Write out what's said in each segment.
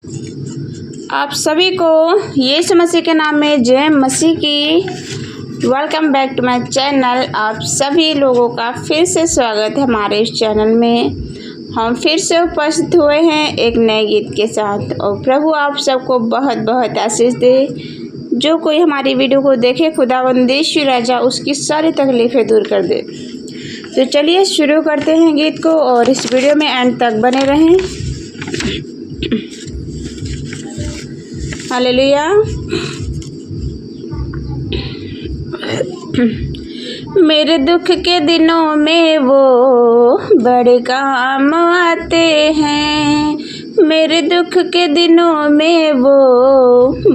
आप सभी को यीशु मसीह के नाम में जय मसीह की। Welcome back to my channel. आप सभी लोगों का फिर से स्वागत है हमारे इस चैनल में। हम फिर से उपस्थित हुए हैं एक नए गीत के साथ और प्रभु आप सबको बहुत बहुत आशीष दे। जो कोई हमारी वीडियो को देखे खुदावंद यीशु राजा उसकी सारी तकलीफ़ें दूर कर दे। तो चलिए शुरू करते हैं गीत को और इस वीडियो में एंड तक बने रहें। हालेलुया। मेरे दुख के दिनों में वो बड़े काम आते हैं। मेरे दुख के दिनों में वो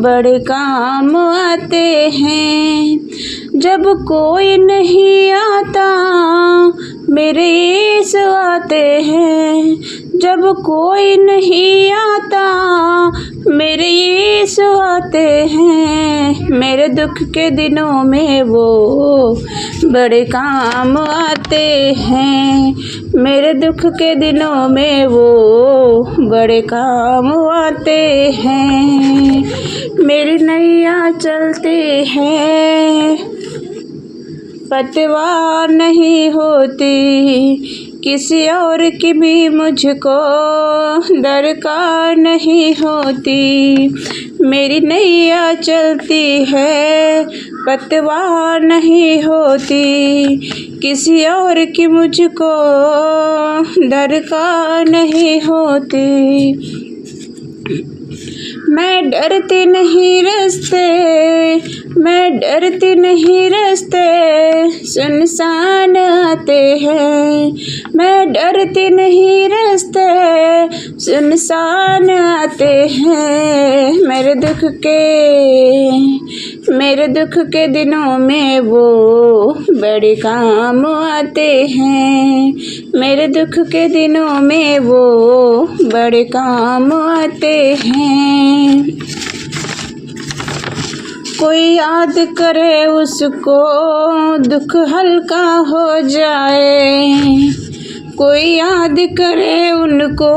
बड़े काम आते हैं। जब कोई नहीं आता मेरे यीशु आते हैं। जब कोई नहीं आता मेरे यीशु आते हैं। मेरे दुख के दिनों में वो बड़े काम आते हैं। मेरे दुख के दिनों में वो बड़े काम आते हैं। मेरी नैया चलती है पतवार नहीं होती। किसी और की भी मुझको दरकार नहीं होती। मेरी नैया चलती है पतवार नहीं होती। किसी और की मुझको दरकार नहीं होती। मैं डरती नहीं रास्ते, मैं डरती नहीं रास्ते सुनसान आते हैं। मैं डरती नहीं रास्ते सुनसान आते हैं। मेरे दुख के दिनों में वो बड़े काम आते हैं। मेरे दुख के दिनों में वो बड़े काम आते हैं। कोई याद करे उसको दुख हल्का हो जाए। कोई याद करे उनको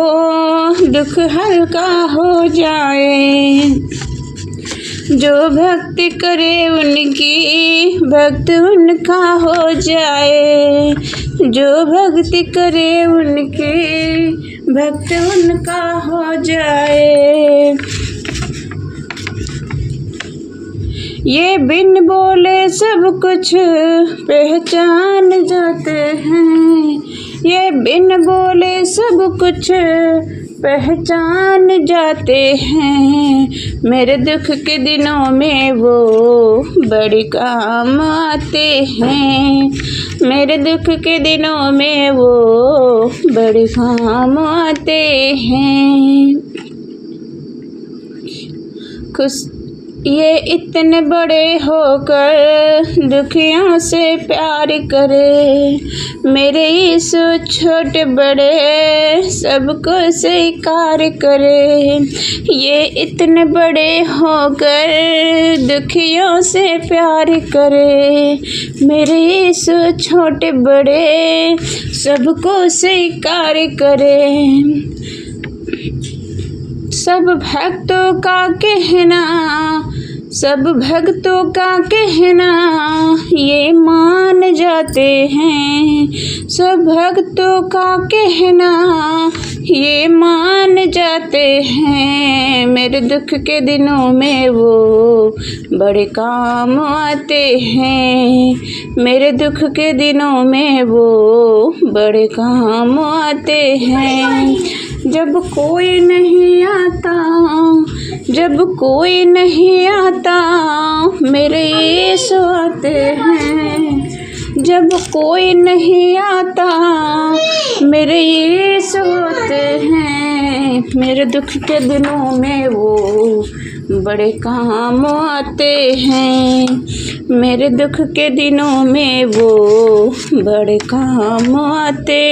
दुख हल्का हो जाए। जो भक्ति करे उनकी भक्त उनका हो जाए। जो भक्ति करे उनकी भक्त उनका हो जाए। ये बिन बोले सब कुछ पहचान जाते हैं। ये बिन बोले सब कुछ पहचान जाते हैं। मेरे दुख के दिनों में वो बड़े काम आते हैं। मेरे दुख के दिनों में वो बड़े काम आते हैं। ये इतने बड़े होकर दुखियों से प्यार करे। मेरे यीशु छोटे बड़े सबको स्वीकार करे। ये इतने बड़े होकर दुखियों से प्यार करे। मेरे यीशु छोटे बड़े सबको स्वीकार करे। सब भक्तों का कहना ये मान जाते हैं। सब भक्तों का कहना ये मान जाते हैं। मेरे दुख के दिनों में वो बड़े काम आते हैं। मेरे दुख के दिनों में वो बड़े काम आते हैं। जब कोई नहीं आता, जब कोई नहीं आता मेरे यीशु आते हैं। जब कोई नहीं आता मेरे यीशु आते हैं। मेरे दुख के दिनों में वो बड़े काम आते हैं। मेरे दुख के दिनों में वो बड़े काम आते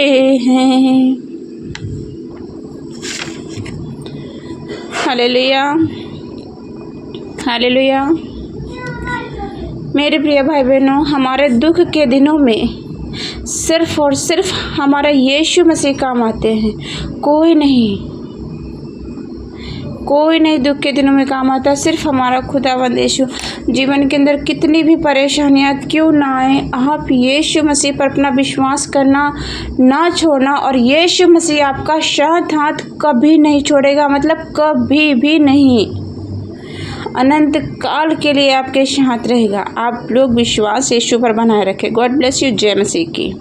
हैं। Hallelujah, hallelujah. मेरे प्रिय भाई बहनों, हमारे दुख के दिनों में सिर्फ और सिर्फ हमारा यीशु मसीह काम आते हैं, कोई नहीं। कोई नहीं दुख के दिनों में काम आता, सिर्फ हमारा खुदावंद यीशु। जीवन के अंदर कितनी भी परेशानियां क्यों ना आए, आप यीशु मसीह पर अपना विश्वास करना ना छोड़ना, और यीशु मसीह आपका साथ हाथ कभी नहीं छोड़ेगा, मतलब कभी भी नहीं, अनंत काल के लिए आपके साथ रहेगा। आप लोग विश्वास यीशु पर बनाए रखें। God bless you. जय मसीह की।